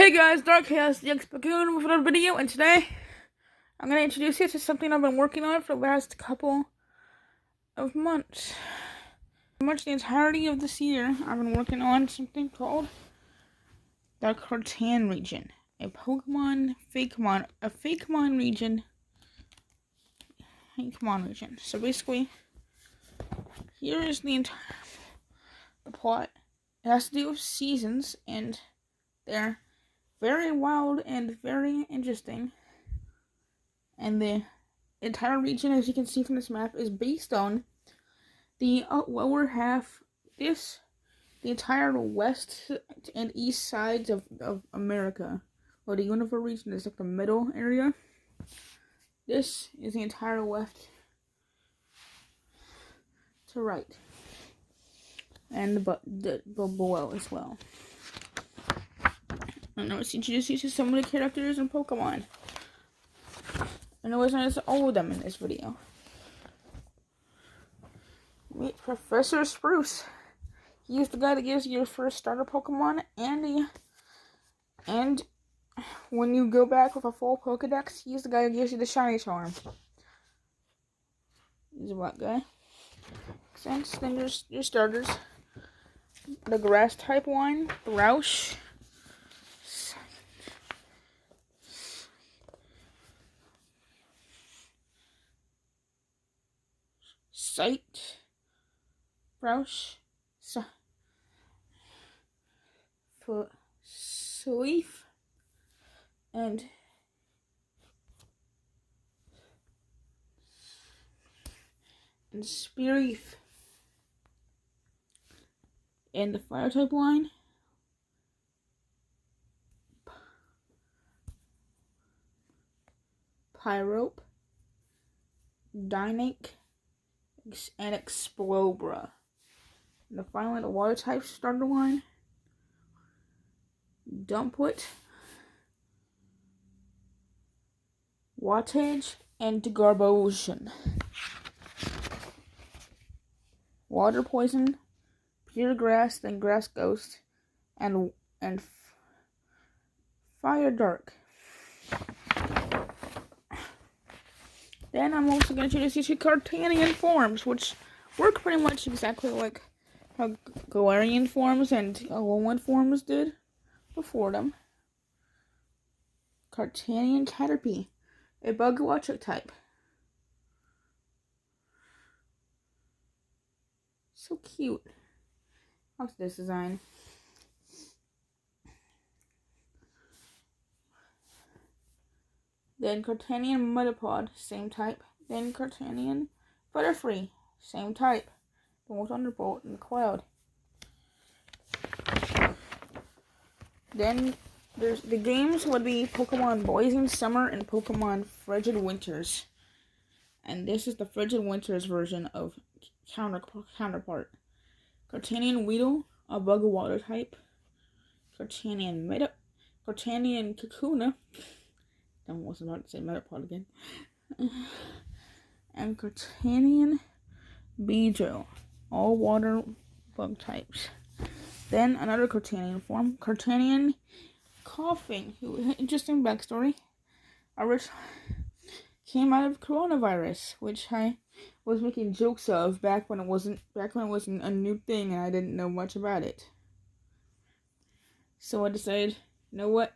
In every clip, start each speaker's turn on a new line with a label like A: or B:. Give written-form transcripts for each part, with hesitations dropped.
A: Hey guys, Dark Chaos, the Fakemon with another video, and today I'm going to introduce you to something I've been working on for the last couple of months. Pretty much the entirety of this year, I've been working on something called the Cartan region. A Fakemon region. Fakemon region. So basically, here is the entire plot. It has to do with seasons, and they're very wild and very interesting. And the entire region, as you can see from this map, is based on the lower half, the entire west and east sides of America. Well, the universe region is like the middle area. This is the entire left to right. And the below as well. And now let's introduce you to some of the characters in Pokemon. I know it's not all of them in this video. Meet Professor Spruce. He's the guy that gives you your first starter Pokemon, and when you go back with a full Pokedex, he's the guy who gives you the shiny charm. He's a black guy. Since then there's your starters. The grass type one, Roush. Sight. Roush. Sleef. And Speareef. And the fire type line, Pyrope, Dynake, and Explobra. And finally, the water type starter line, Dumplet, Wattage, and Garbosian. Water poison, pure grass, then grass ghost, and fire dark. Then I'm also going to introduce you to Cartanian forms, which work pretty much exactly like how Galarian forms and Alolan forms did before them. Cartanian Caterpie, a bug electric type. So cute. How's this design? Then Cartanian Metapod, same type. Then Cartanian Butterfree, same type. Then Thunderbolt and Cloud. Then there's the games would be Pokemon Blazing Summer and Pokemon Frigid Winters. And this is the Frigid Winters version of counterpart. Cartanian Weedle, a bug water type. Cartanian Kakuna. I was about to say Metapod again. And Cartanian Beedrill, all water bug types. Then another Cartanian form, Cartanian Coughing, who, interesting backstory. Originally came out of coronavirus, which I was making jokes of back when it wasn't a new thing and I didn't know much about it. So I decided, you know what?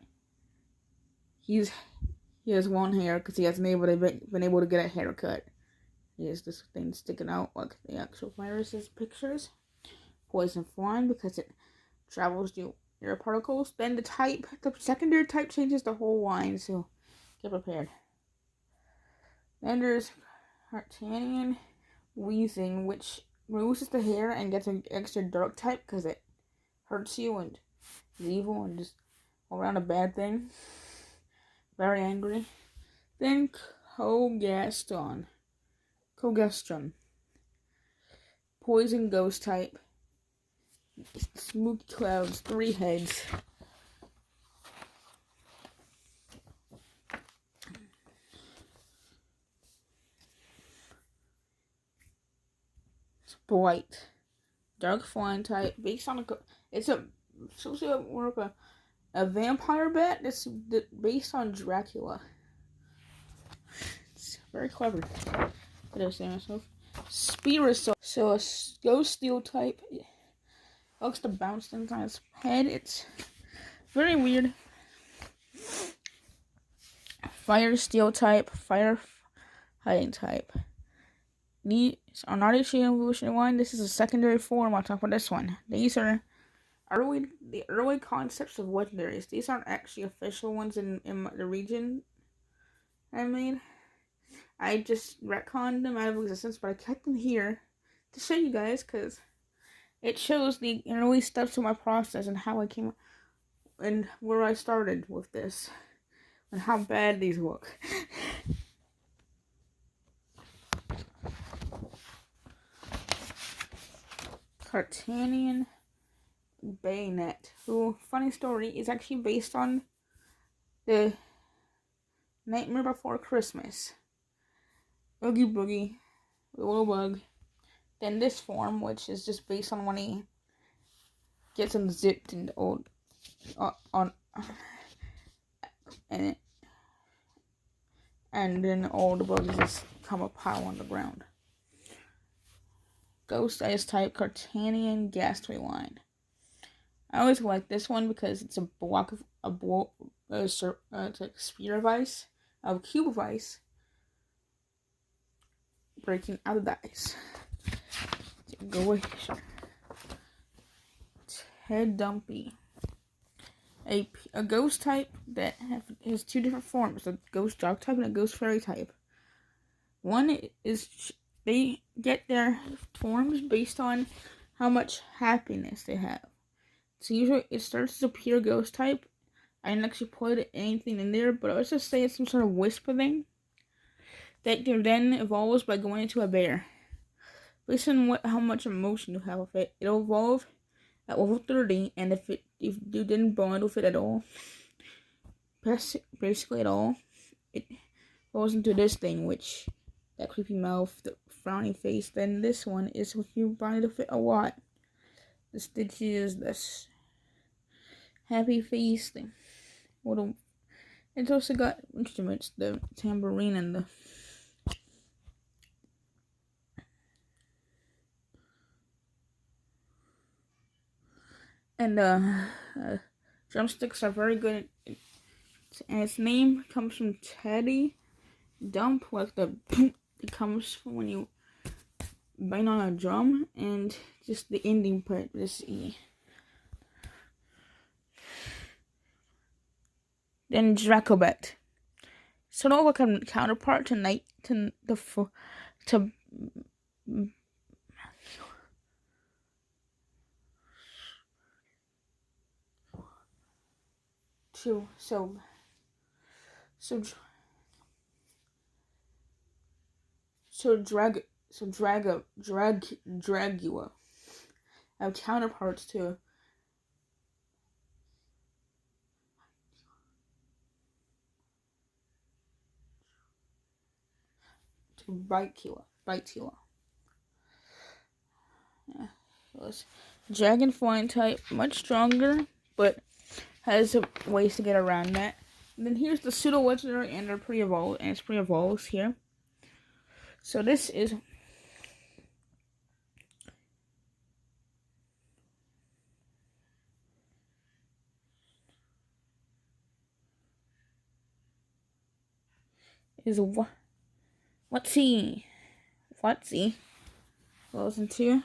A: He has long hair because he hasn't been able to get a haircut. He has this thing sticking out like the actual virus's pictures. Poison flying because it travels through air particles. Then the secondary type changes the whole line, so get prepared. Then there's Cartanian Wheezing, which removes the hair and gets an extra dark type because it hurts you and is evil and just all around a bad thing. Very angry. Then Kogastron. Poison ghost type. Spooky clouds, 3 heads. Blight. Dark flying type. Based on it's a social worker a vampire bat that's based on Dracula. It's very clever. What I say myself? Spirito. So a ghost steel type. It looks to bounce things on its head. It's very weird. Fire steel type. Fire hiding type. These are not actually evolutionary one. This is a secondary form on top of this one. These are the early concepts of legendaries. These aren't actually official ones in the region I made. I just retconned them out of existence, but I kept them here to show you guys because it shows the early steps of my process and how I came and where I started with this and how bad these look. Cartanian Bayonet, who, funny story, is actually based on the Nightmare Before Christmas. Oogie Boogie, the little bug. Then this form, which is just based on when he gets unzipped and old and then all the bugs just come a pile on the ground. Ghost Ice type Cartanian Ghastly Line. I always like this one because it's a block of it's like a sphere of ice, a cube of ice, breaking out of the ice. Go away, sure. Ted Dumpy. A ghost type that has two different forms, a ghost dog type and a ghost fairy type. One is they get their forms based on how much happiness they have. So usually it starts as a pure ghost type. I didn't actually put anything in there, but let's just say it's some sort of whisper thing that then evolves by going into a bear. Based on how much emotion you have with it, it'll evolve at level 30, and if you didn't bond with it at all, basically at all, it goes into this thing, which that creepy mouth, the frowny face. Then this one is if you bond with it a lot. The stitches, this happy face thing. It's also got instruments, the tambourine and the drumsticks are very good. And its name comes from Teddy Dump, like it comes from when you bang on a drum, and just the ending part, this E. Then Dracobet, sort of like a counterpart to Dragula have counterparts to Bitula. Yeah. Dragon flying type, much stronger, but has ways to get around that. And then here's the pseudo legendary, and they're pre-evolved, and it's pre-evolved here. So this is let's see. Goes into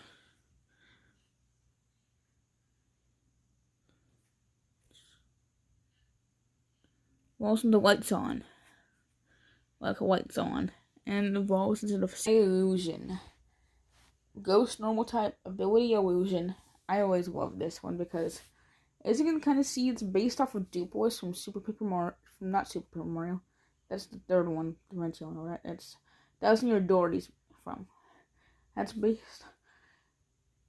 A: the lights on. Like a lights on. And evolves into the illusion. Ghost normal type ability illusion. I always love this one because as you can kind of see, it's based off of Dupless from not Super Paper Mario. That's the third one, Dimensional, right? That was near Doherty's from. That's based.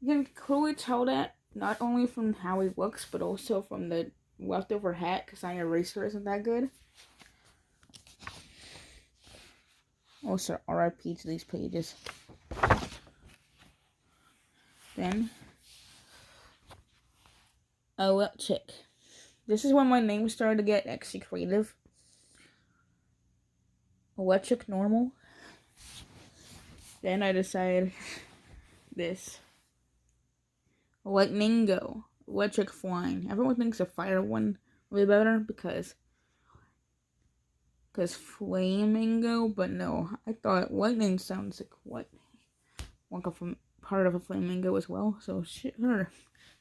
A: You can clearly tell that not only from how he looks, but also from the leftover hat, because Iron Eraser isn't that good. Also, RIP to these pages. Then, Electric. This is when my name started to get actually creative. Electric normal. Then I decided this. Lightningo. Electric flying. Everyone thinks the fire one will be better because flamingo, but no. I thought lightning sounds like a part of a flamingo as well. So sure.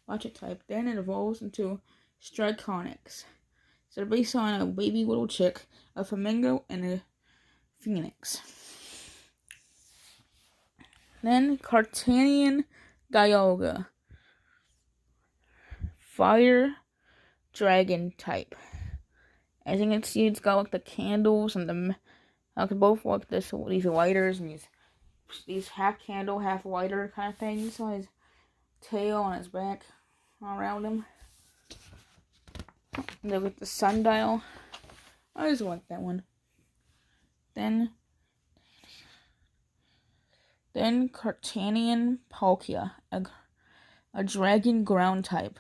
A: Watch it type. Then it evolves into Striconics. So they're based on a baby little chick, a flamingo, and a phoenix. Then Cartanian Dialga. Fire dragon type. As you can see, it's got like the candles and both like these lighters and these half candle, half lighter kind of things on his tail, on his back, around him. And then with the sundial. I just like that one. Then Cartanian Palkia, a dragon ground type.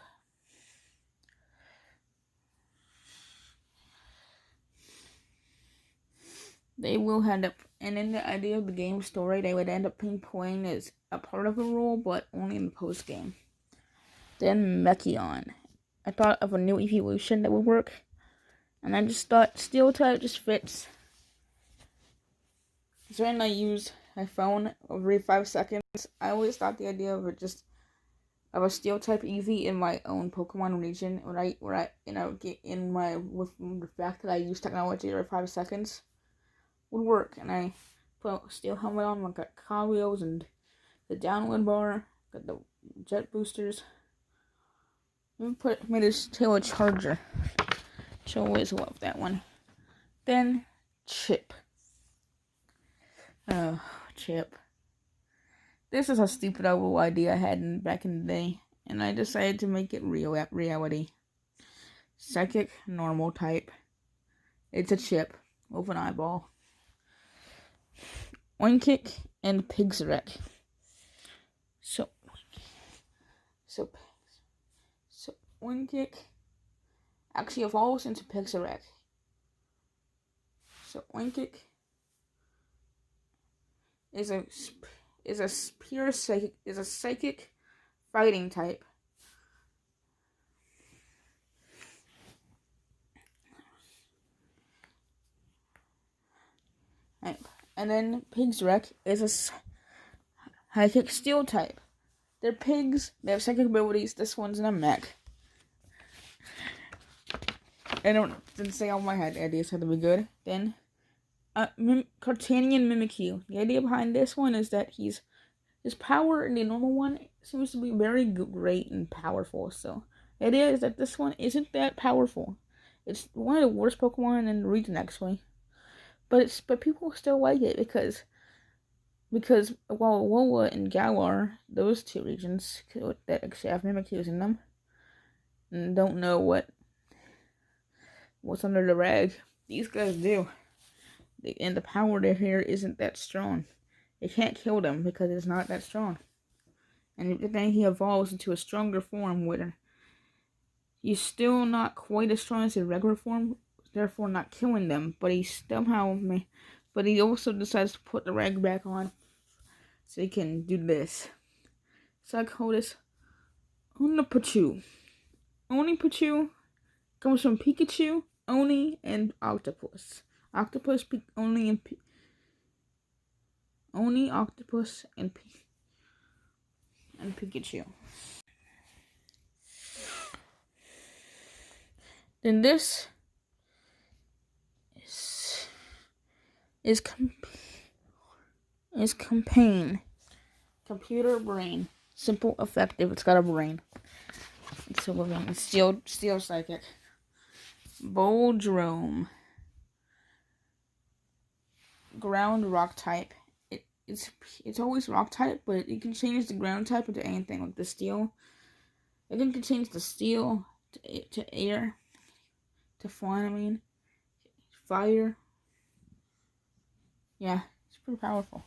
A: They will end up, and in the idea of the game story, they would end up being playing as a part of the role, but only in the post game. Then Mechion. I thought of a new evolution that would work, and I just thought Steel type just fits. So when I use my phone every 5 seconds, I always thought the idea of a Steel type Eevee in my own Pokemon region, where I get in with the fact that I use technology every 5 seconds, would work. And I put a Steel helmet on, like got cartwheels and the downwind bar, got the jet boosters. Even made his tail a charger. So I always love that one. Then Chip. Oh, Chip. This is a stupid little idea I had back in the day, and I decided to make it reality. Psychic normal type. It's a chip with an eyeball. Oinkick and Pixarek. So Oinkick actually evolves into Pixarek. So Oinkick is a psychic fighting type. And then Pixarek is a psychic steel type. They're pigs. They have psychic abilities. This one's in a mech. I didn't say all my ideas had to be good. Then, Cartanian Mimikyu. The idea behind this one is that his power in the normal one seems to be very great and powerful. So, the idea is that this one isn't that powerful. It's one of the worst Pokemon in the region, actually. But people still like it because Alola and Galar, those two regions that actually have Mimikyus in them, and don't know what's under the rag, these guys do. And the power they here isn't that strong. They can't kill them because it's not that strong. And then he evolves into a stronger form where he's still not quite as strong as his regular form, therefore not killing them, but he also decides to put the rag back on so he can do this. So I call this Onipachu. Onipachu comes from Pikachu, Oni, and Octopus. Octopus, Oni, and Oni, Octopus, and Pikachu. Then this is campaign. Computer brain. Simple, effective. It's got a brain. It's living. It's steel psychic. Boldrome. Ground rock type. It's always rock type, but it can change the ground type into anything, like the steel. It can change the steel to air, to flying. Fire. Yeah, it's pretty powerful.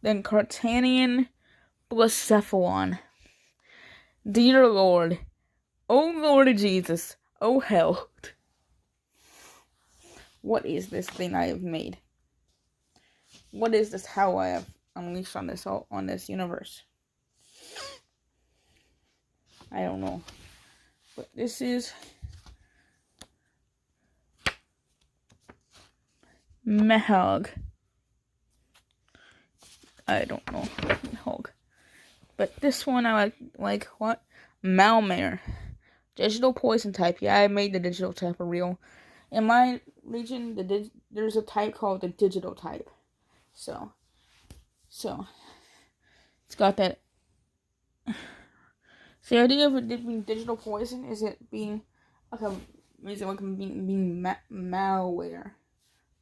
A: Then Cartanian Blacephalon. Dear Lord, oh Lord Jesus, Oh hell. What is this thing I have made? What is this how I have unleashed on this universe? I don't know. But this is Mehog. I don't know. Mehog. But this one I like what? Malmare. Digital poison type. Yeah, I made the digital type for real. In my region, there's a type called the digital type. So it's got that. So the idea of it being digital poison is it being like being malware.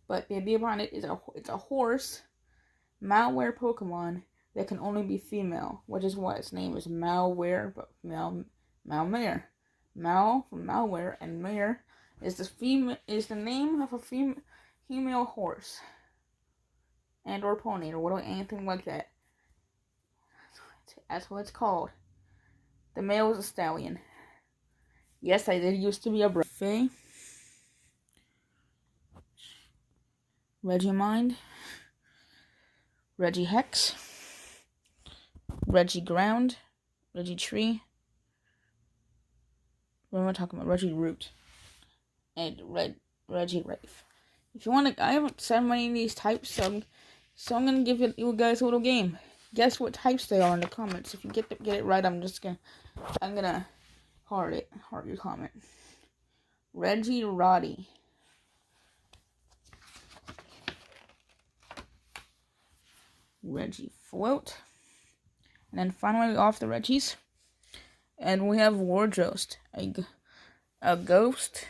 A: But the idea behind it is it's a horse malware Pokemon that can only be female, which is why its name is malware, but malmare. Mal from malware and mare is the name of a female horse and or pony or anything like that. That's what it's called. The male is a stallion. Yes, I did used to be a Faye. Regimind. Regihex. Regiground. Regitree. What am I talking about? Regiroot. And Regiwraith. If you want to, I haven't said many of these types, so I'm gonna give you guys a little game. Guess what types they are in the comments. If you get it right, I'm gonna heart your comment. Regiroddy. Regifloat. And then finally off the Reggies. And we have Wardroast, a ghost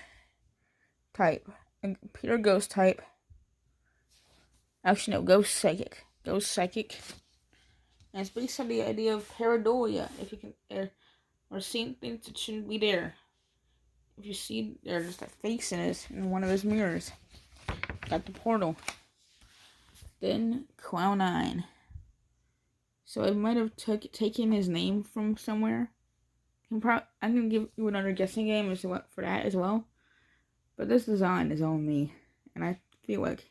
A: type. A pure ghost type. Actually no, ghost psychic. Ghost psychic. And it's based on the idea of pareidolia. If you can or seeing things that shouldn't be there. If you see there's a face in one of his mirrors. Got the portal. Then Clown9. So it might have taken his name from somewhere. I'm gonna give you another guessing game as well for that as well. But this design is on me, and I feel like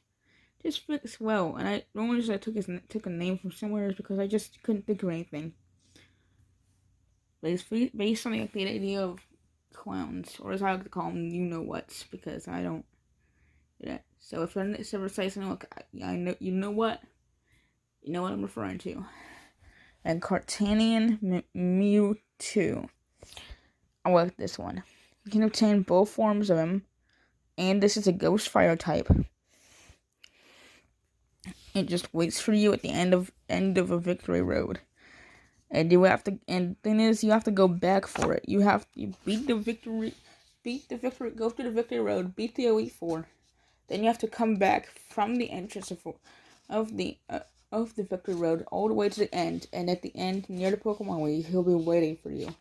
A: it just fits well. And the only reason I took a name from somewhere is because I just couldn't think of anything. But it's based on the idea of clowns, or as I like to call them, you know what's, because I don't do that. So if I ever say something like, I know, you know what I'm referring to. And Cartanian Mewtwo. I like this one. You can obtain both forms of him, and this is a ghost fire type. It just waits for you at the end of a victory road. And you have to, and the thing is, you have to go back for it. You beat the victory, go through the victory road, beat the Elite Four. Then you have to come back from the entrance of the victory road all the way to the end. And at the end, near the Pokemon League, he'll be waiting for you.